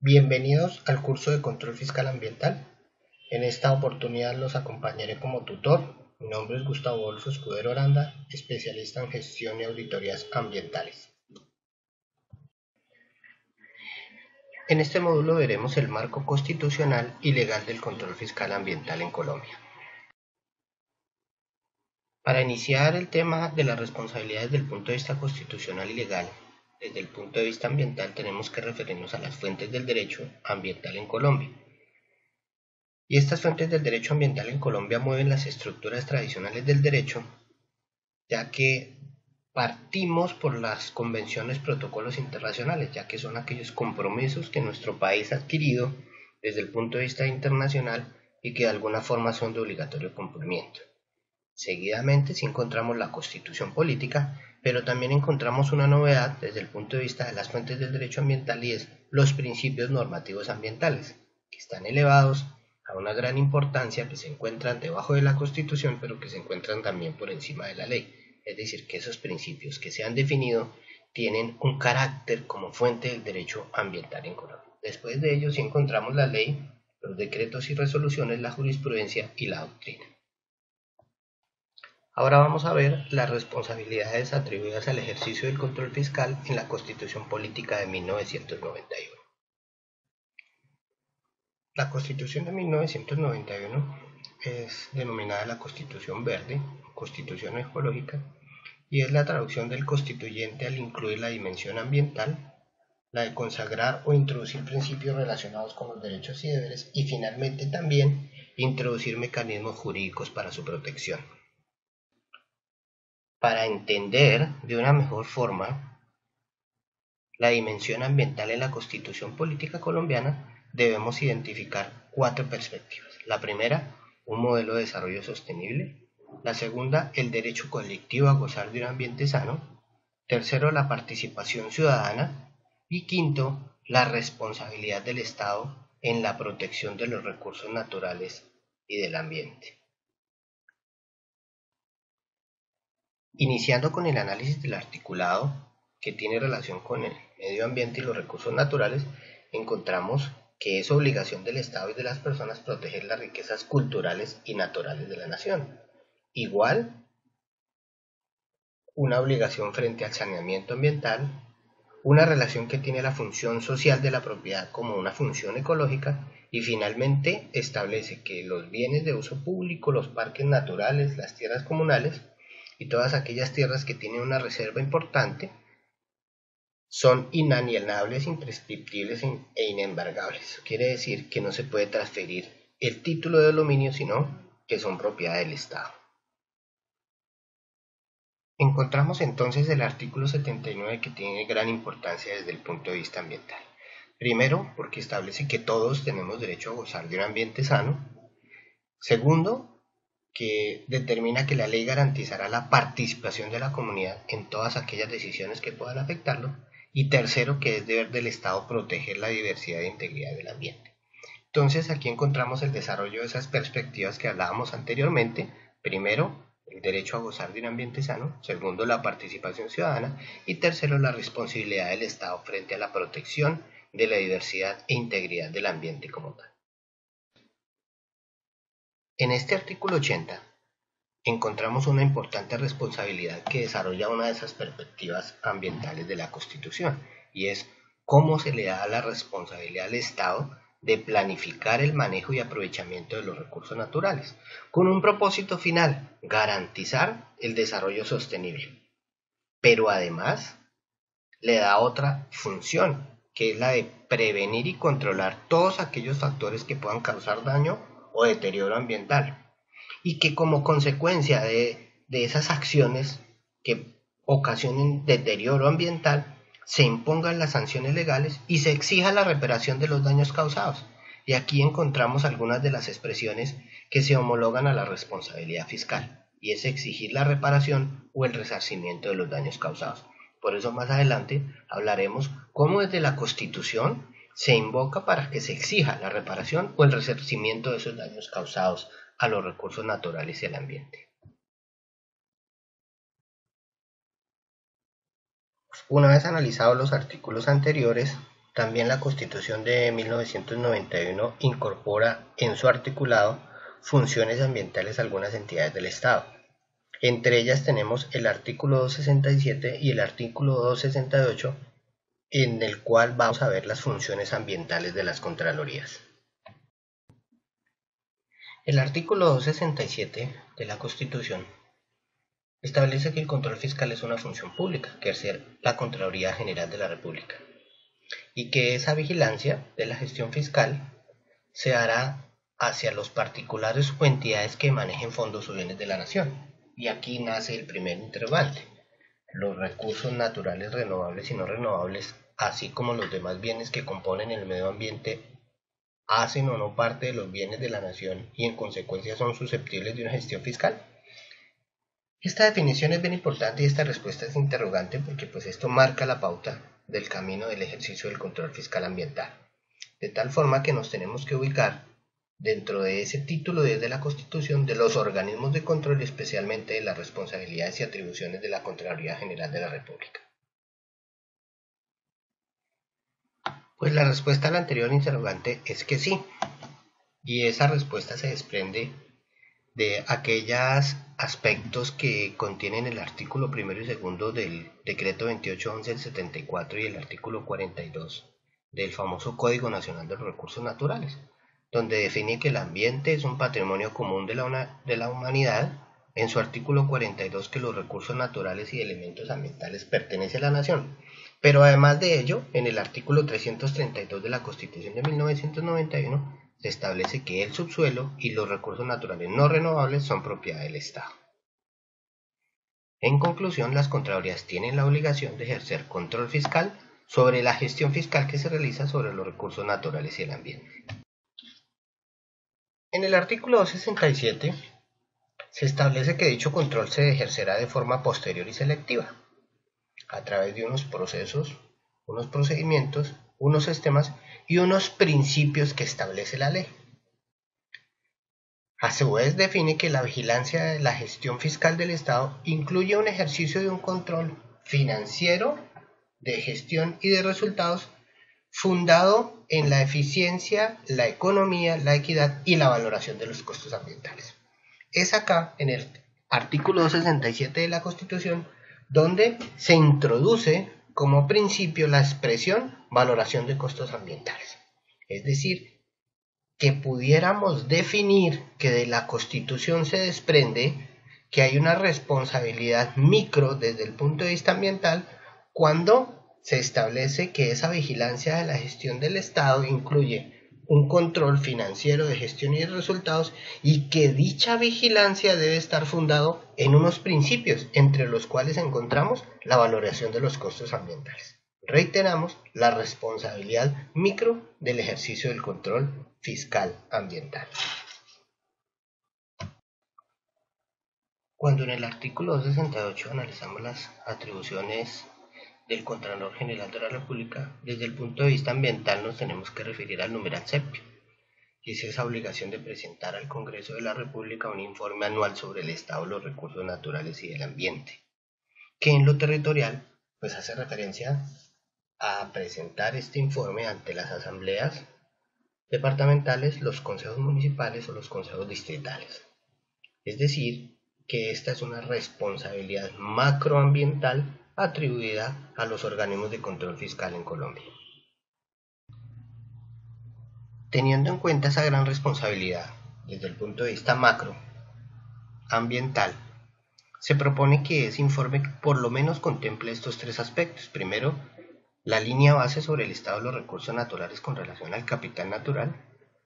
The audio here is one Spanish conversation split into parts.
Bienvenidos al curso de Control Fiscal Ambiental. En esta oportunidad los acompañaré como tutor. Mi nombre es Gustavo Adolfo Escudero Aranda, especialista en gestión y auditorías ambientales. En este módulo veremos el marco constitucional y legal del control fiscal ambiental en Colombia. Para iniciar el tema de las responsabilidades desde el punto de vista constitucional y legal, desde el punto de vista ambiental tenemos que referirnos a las fuentes del derecho ambiental en Colombia. Y estas fuentes del derecho ambiental en Colombia mueven las estructuras tradicionales del derecho, ya que partimos por las convenciones, protocolos internacionales, ya que son aquellos compromisos que nuestro país ha adquirido desde el punto de vista internacional y que de alguna forma son de obligatorio cumplimiento. Seguidamente sí encontramos la Constitución política, pero también encontramos una novedad desde el punto de vista de las fuentes del derecho ambiental y es los principios normativos ambientales, que están elevados a una gran importancia, que se encuentran debajo de la Constitución, pero que se encuentran también por encima de la ley. Es decir, que esos principios que se han definido tienen un carácter como fuente del derecho ambiental en Colombia. Después de ello sí encontramos la ley, los decretos y resoluciones, la jurisprudencia y la doctrina. Ahora vamos a ver las responsabilidades atribuidas al ejercicio del control fiscal en la Constitución Política de 1991. La Constitución de 1991 es denominada la Constitución Verde, Constitución Ecológica, y es la traducción del constituyente al incluir la dimensión ambiental, la de consagrar o introducir principios relacionados con los derechos y deberes, y finalmente también introducir mecanismos jurídicos para su protección. Para entender de una mejor forma la dimensión ambiental en la Constitución Política colombiana, debemos identificar 4 perspectivas. La primera, un modelo de desarrollo sostenible. La segunda, el derecho colectivo a gozar de un ambiente sano. Tercero, la participación ciudadana. Y quinto, la responsabilidad del Estado en la protección de los recursos naturales y del ambiente. Iniciando con el análisis del articulado que tiene relación con el medio ambiente y los recursos naturales, encontramos que es obligación del Estado y de las personas proteger las riquezas culturales y naturales de la nación. Igual, una obligación frente al saneamiento ambiental, una relación que tiene la función social de la propiedad como una función ecológica y finalmente establece que los bienes de uso público, los parques naturales, las tierras comunales y todas aquellas tierras que tienen una reserva importante son inalienables, imprescriptibles e inembargables. Quiere decir que no se puede transferir el título de dominio, sino que son propiedad del Estado. Encontramos entonces el artículo 79 que tiene gran importancia desde el punto de vista ambiental. Primero, porque establece que todos tenemos derecho a gozar de un ambiente sano. Segundo, que determina que la ley garantizará la participación de la comunidad en todas aquellas decisiones que puedan afectarlo. Y tercero, que es deber del Estado proteger la diversidad e integridad del ambiente. Entonces aquí encontramos el desarrollo de esas perspectivas que hablábamos anteriormente. Primero, el derecho a gozar de un ambiente sano. Segundo, la participación ciudadana. Y tercero, la responsabilidad del Estado frente a la protección de la diversidad e integridad del ambiente como tal. En este artículo 80 encontramos una importante responsabilidad que desarrolla una de esas perspectivas ambientales de la Constitución, y es cómo se le da la responsabilidad al Estado de planificar el manejo y aprovechamiento de los recursos naturales, con un propósito final, garantizar el desarrollo sostenible. Pero además le da otra función, que es la de prevenir y controlar todos aquellos factores que puedan causar daño o deterioro ambiental, y que como consecuencia de esas acciones que ocasionen deterioro ambiental, se impongan las sanciones legales y se exija la reparación de los daños causados. Y aquí encontramos algunas de las expresiones que se homologan a la responsabilidad fiscal, y es exigir la reparación o el resarcimiento de los daños causados. Por eso más adelante hablaremos cómo desde la Constitución se invoca para que se exija la reparación o el resarcimiento de esos daños causados a los recursos naturales y al ambiente. Una vez analizados los artículos anteriores, También la Constitución de 1991 incorpora en su articulado funciones ambientales a algunas entidades del Estado. Entre ellas tenemos el artículo 267 y el artículo 268, en el cual vamos a ver las funciones ambientales de las Contralorías. El artículo 267 de la Constitución establece que el control fiscal es una función pública que ejerce la Contraloría General de la República y que esa vigilancia de la gestión fiscal se hará hacia los particulares o entidades que manejen fondos o bienes de la nación. Y aquí nace el primer interrogante. Los recursos naturales renovables y no renovables, así como los demás bienes que componen el medio ambiente, hacen o no parte de los bienes de la nación y en consecuencia son susceptibles de una gestión fiscal. Esta definición es bien importante y esta respuesta es interrogante porque pues esto marca la pauta del camino del ejercicio del control fiscal ambiental. De tal forma que nos tenemos que ubicar dentro de ese título 10 de la Constitución de los organismos de control y especialmente de las responsabilidades y atribuciones de la Contraloría General de la República. Pues la respuesta a la anterior interrogante es que sí, y esa respuesta se desprende de aquellos aspectos que contienen el artículo primero y segundo del decreto 2811 del 74 y el artículo 42 del famoso Código Nacional de los Recursos Naturales, donde define que el ambiente es un patrimonio común de la humanidad, en su artículo 42 que los recursos naturales y elementos ambientales pertenecen a la nación. Pero además de ello, en el artículo 332 de la Constitución de 1991 se establece que el subsuelo y los recursos naturales no renovables son propiedad del Estado. En conclusión, las Contralorías tienen la obligación de ejercer control fiscal sobre la gestión fiscal que se realiza sobre los recursos naturales y el ambiente. En el artículo 267 se establece que dicho control se ejercerá de forma posterior y selectiva, a través de unos procesos, unos procedimientos, unos sistemas y unos principios que establece la ley. A su vez define que la vigilancia de la gestión fiscal del Estado incluye un ejercicio de un control financiero, de gestión y de resultados fundado en la eficiencia, la economía, la equidad y la valoración de los costos ambientales. Es acá, en el artículo 267 de la Constitución, donde se introduce como principio la expresión valoración de costos ambientales. Es decir, que pudiéramos definir que de la Constitución se desprende que hay una responsabilidad micro desde el punto de vista ambiental cuando se establece que esa vigilancia de la gestión del Estado incluye un control financiero de gestión y de resultados y que dicha vigilancia debe estar fundado en unos principios entre los cuales encontramos la valoración de los costos ambientales. Reiteramos la responsabilidad micro del ejercicio del control fiscal ambiental. Cuando en el artículo 268 analizamos las atribuciones del Contralor General de la República, desde el punto de vista ambiental nos tenemos que referir al numeral séptimo, y es esa obligación de presentar al Congreso de la República un informe anual sobre el estado de los recursos naturales y del ambiente, que en lo territorial pues hace referencia a presentar este informe ante las asambleas departamentales, los consejos municipales o los consejos distritales. Es decir, que esta es una responsabilidad macroambiental atribuida a los organismos de control fiscal en Colombia. Teniendo en cuenta esa gran responsabilidad desde el punto de vista macroambiental, se propone que ese informe por lo menos contemple estos tres aspectos. Primero, la línea base sobre el estado de los recursos naturales con relación al capital natural.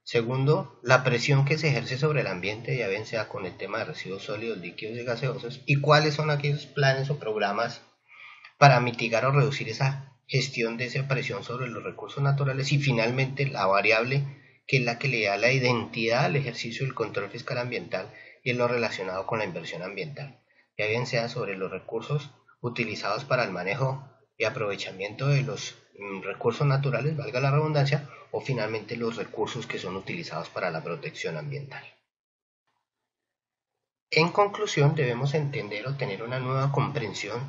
Segundo, la presión que se ejerce sobre el ambiente, ya bien sea con el tema de residuos sólidos, líquidos y gaseosos, y cuáles son aquellos planes o programas para mitigar o reducir esa gestión de esa presión sobre los recursos naturales, y finalmente la variable que es la que le da la identidad al ejercicio del control fiscal ambiental y en lo relacionado con la inversión ambiental, ya bien sea sobre los recursos utilizados para el manejo y aprovechamiento de los recursos naturales, valga la redundancia, o finalmente los recursos que son utilizados para la protección ambiental. En conclusión, debemos entender o tener una nueva comprensión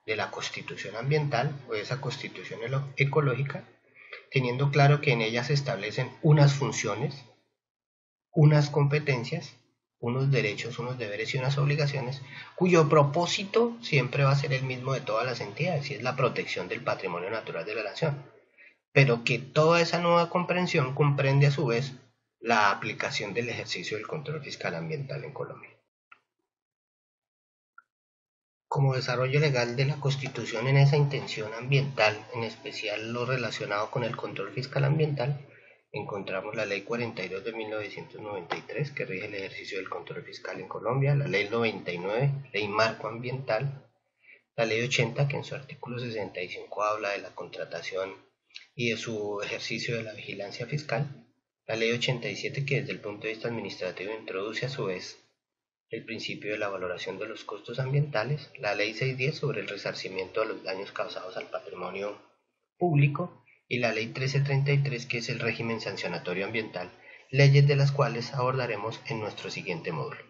de la constitución ambiental o de esa constitución ecológica teniendo claro que en ellas se establecen unas funciones, unas competencias, unos derechos, unos deberes y unas obligaciones, cuyo propósito siempre va a ser el mismo de todas las entidades, y es la protección del patrimonio natural de la nación, pero que toda esa nueva comprensión comprende a su vez la aplicación del ejercicio del control fiscal ambiental en Colombia. Como desarrollo legal de la Constitución en esa intención ambiental, en especial lo relacionado con el control fiscal ambiental, encontramos la Ley 42 de 1993, que rige el ejercicio del control fiscal en Colombia, la Ley 99, Ley Marco Ambiental, la Ley 80, que en su artículo 65 habla de la contratación y de su ejercicio de la vigilancia fiscal, la Ley 87, que desde el punto de vista administrativo introduce a su vez el principio de la valoración de los costos ambientales, la Ley 610 sobre el resarcimiento de los daños causados al patrimonio público y la Ley 1333 que es el régimen sancionatorio ambiental, leyes de las cuales abordaremos en nuestro siguiente módulo.